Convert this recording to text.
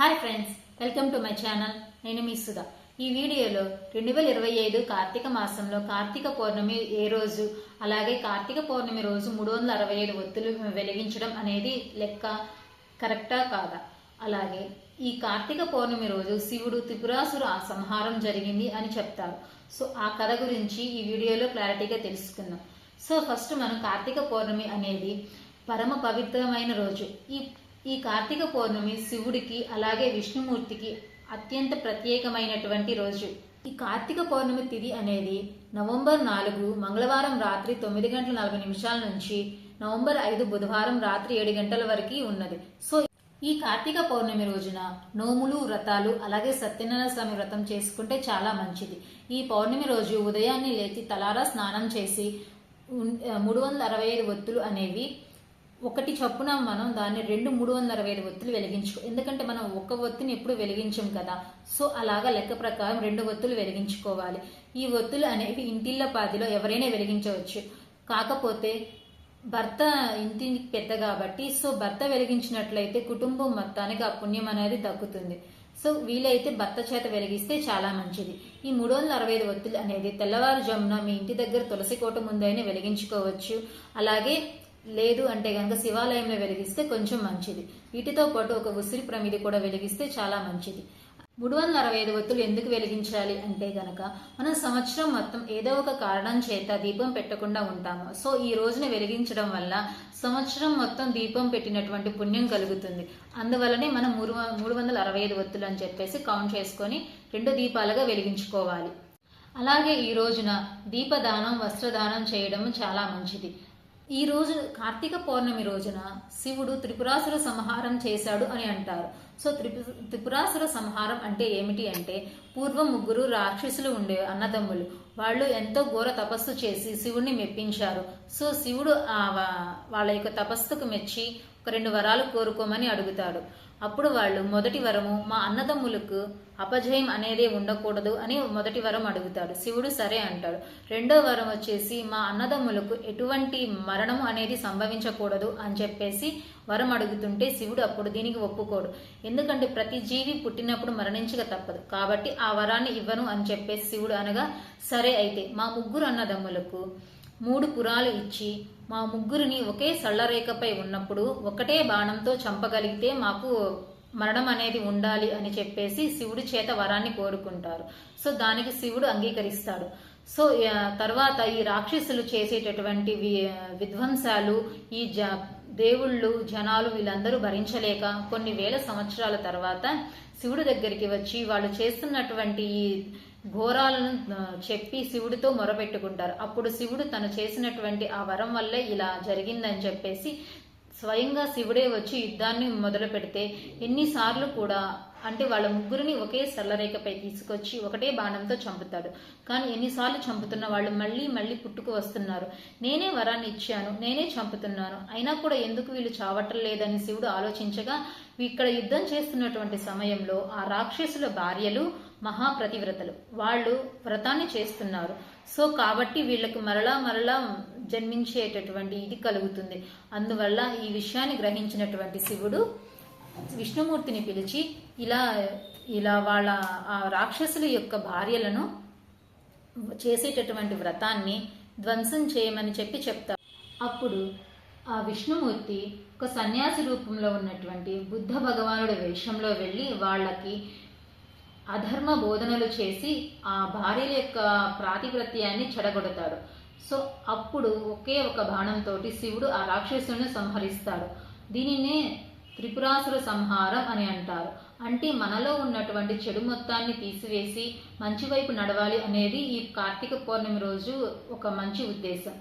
Hi friends, welcome to my channel. నేను మీ సుధా. ఈ వీడియోలో 2025 కార్తీక మాసంలో కార్తీక పౌర్ణమి ఏ రోజు, అలాగే కార్తీక పౌర్ణమి రోజు 365 ఒత్తులు వెలిగించడం అనేది లెక్క కరెక్టా కాదా, అలాగే ఈ కార్తీక పౌర్ణమి రోజు శివుడు త్రిపురాసుర సంహారం జరిగింది అని చెప్తారు. సో ఆ కథ గురించి ఈ వీడియోలో క్లారిటీగా తెలుసుకుందాం. సో ఫస్ట్ మనం కార్తీక పౌర్ణమి అనేది పరమ పవిత్రమైన రోజు. ఈ కార్తీక పౌర్ణమి శివుడికి అలాగే విష్ణుమూర్తికి అత్యంత ప్రత్యేకమైనటువంటి రోజు. ఈ కార్తీక పౌర్ణమి తిథి అనేది నవంబర్ 4 మంగళవారం రాత్రి 9:40 నుంచి నవంబర్ 5 బుధవారం రాత్రి 7 గంటల వరకు ఉన్నది. సో ఈ కార్తీక పౌర్ణమి రోజున నోములు, వ్రతాలు అలాగే సత్యనారాయణ స్వామి వ్రతం చేసుకుంటే చాలా మంచిది. ఈ పౌర్ణమి రోజు ఉదయాన్నే లేచి తలారా స్నానం చేసి 365 ఒత్తులు అనేవి ఒకటి చొప్పున మనం దాన్ని 365 ఒత్తులు వెలిగించుకో. ఎందుకంటే మనం ఒక్క ఒత్తిని ఎప్పుడు వెలిగించం కదా. సో అలాగా లెక్క ప్రకారం 2 ఒత్తులు వెలిగించుకోవాలి. ఈ ఒత్తులు అనేవి ఇంటిళ్ళ పాదిలో ఎవరైనా వెలిగించవచ్చు. కాకపోతే భర్త ఇంటికి పెద్ద కాబట్టి సో భర్త వెలిగించినట్లయితే కుటుంబం మొత్తానికి ఆ పుణ్యం అనేది దక్కుతుంది. సో వీలైతే భర్త చేత వెలిగిస్తే చాలా మంచిది. ఈ 365 ఒత్తులు అనేది తెల్లవారుజామున మీ ఇంటి దగ్గర తులసి కోట ముందైనా వెలిగించుకోవచ్చు. అలాగే లేదు అంటే గనక శివాలయంలో వెలిగిస్తే కొంచెం మంచిది. వీటితో పాటు ఒక ఉసిరి ప్రమిది కూడా వెలిగిస్తే చాలా మంచిది. 365 ఒత్తులు ఎందుకు వెలిగించాలి అంటే గనక మనం సంవత్సరం మొత్తం ఏదో ఒక కారణం చేత దీపం పెట్టకుండా ఉంటాము. సో ఈ రోజున వెలిగించడం వల్ల సంవత్సరం మొత్తం దీపం పెట్టినటువంటి పుణ్యం కలుగుతుంది. అందువల్లనే మనం 365 ఒత్తులు అని చెప్పేసి కౌంట్ చేసుకొని 2 దీపాలుగా వెలిగించుకోవాలి. అలాగే ఈ రోజున దీపదానం, వస్త్రదానం చేయడం చాలా మంచిది. ఈ రోజు కార్తీక పౌర్ణమి రోజున శివుడు త్రిపురాసుర సంహారం చేశాడు అని అంటారు. సో త్రిపురాసుర సంహారం అంటే ఏమిటి అంటే, పూర్వం 3 రాక్షసులు ఉండే అన్నదమ్ములు. వాళ్ళు ఎంతో ఘోర తపస్సు చేసి శివుడిని మెప్పించారు. సో శివుడు వాళ్ళ యొక్క తపస్సుకు మెచ్చి ఒక 2 వరాలు కోరుకోమని అడుగుతాడు. అప్పుడు వాళ్ళు మొదటి వరము, మా అన్నదమ్ములకు అపజయం అనేది ఉండకూడదు అని మొదటి వరం అడుగుతాడు. శివుడు సరే అంటాడు. 2వ వరం వచ్చేసి మా అన్నదమ్ములకు ఎటువంటి మరణం అనేది సంభవించకూడదు అని చెప్పేసి వరం అడుగుతుంటే శివుడు అప్పుడు దీనికి ఒప్పుకోడు. ఎందుకంటే ప్రతి జీవి పుట్టినప్పుడు మరణించక తప్పదు. కాబట్టి ఆ వరాన్ని ఇవ్వను అని చెప్పేసి శివుడు అనగా, సరే అయితే మా 3 అన్నదమ్ములకు 3 పురాలు ఇచ్చి మా 3ని ఒకే సళ్ళరేఖపై ఉన్నప్పుడు ఒకటే బాణంతో చంపగలిగితే మాకు మరణం అనేది ఉండాలి అని చెప్పేసి శివుడి చేత వరాన్ని కోరుకుంటారు. సో దానికి శివుడు అంగీకరిస్తాడు. సో తర్వాత ఈ రాక్షసులు చేసేటటువంటి విధ్వంసాలు ఈ దేవుళ్ళు, జనాలు వీళ్ళందరూ భరించలేక కొన్ని వేల సంవత్సరాల తర్వాత శివుడి దగ్గరికి వచ్చి వాళ్ళు చేస్తున్నటువంటి ఘోరాలను చెప్పి శివుడితో మొరపెట్టుకుంటారు. అప్పుడు శివుడు తను చేసినటువంటి ఆ వరం వల్లే ఇలా జరిగిందని చెప్పేసి స్వయంగా శివుడే వచ్చి యుద్ధాన్ని మొదలు పెడితే ఎన్నిసార్లు కూడా అంటే వాళ్ళ 3ని ఒకే సరళరేఖపై తీసుకొచ్చి ఒకటే బాణంతో చంపుతాడు. కానీ ఎన్నిసార్లు చంపుతున్న వాళ్ళు మళ్ళీ మళ్ళీ పుట్టుకు వస్తున్నారు. నేనే వరాన్ని ఇచ్చాను, నేనే చంపుతున్నాను, అయినా కూడా ఎందుకు వీళ్ళు చావటం లేదని శివుడు ఆలోచించగా, ఇక్కడ యుద్ధం చేస్తున్నటువంటి సమయంలో ఆ రాక్షసుల భార్యలు మహాప్రతివ్రతలు, వాళ్ళు వ్రతాన్ని చేస్తున్నారు. సో కాబట్టి వీళ్ళకు మరలా జన్మించేటటువంటి ఇది కలుగుతుంది. అందువల్ల ఈ విషయాన్ని గ్రహించినటువంటి శివుడు విష్ణుమూర్తిని పిలిచి ఇలా వాళ్ళ ఆ రాక్షసుల యొక్క భార్యలను చేసేటటువంటి వ్రతాన్ని ధ్వంసం చేయమని చెప్తారు. అప్పుడు ఆ విష్ణుమూర్తి ఒక సన్యాసి రూపంలో ఉన్నటువంటి బుద్ధ భగవానుడి వేషంలో వెళ్ళి వాళ్ళకి అధర్మ బోధనలు చేసి ఆ భార్యల యొక్క ప్రాతిపత్యాన్ని చెడగొడతాడు. సో అప్పుడు ఒకే ఒక బాణంతో శివుడు ఆ రాక్షసుని సంహరిస్తాడు. దీనినే త్రిపురాసుర సంహారం అని అంటారు. అంటే మనలో ఉన్నటువంటి చెడు మొత్తాన్ని తీసివేసి మంచి వైపు నడవాలి అనేది ఈ కార్తీక పౌర్ణమి రోజు ఒక మంచి ఉద్దేశం.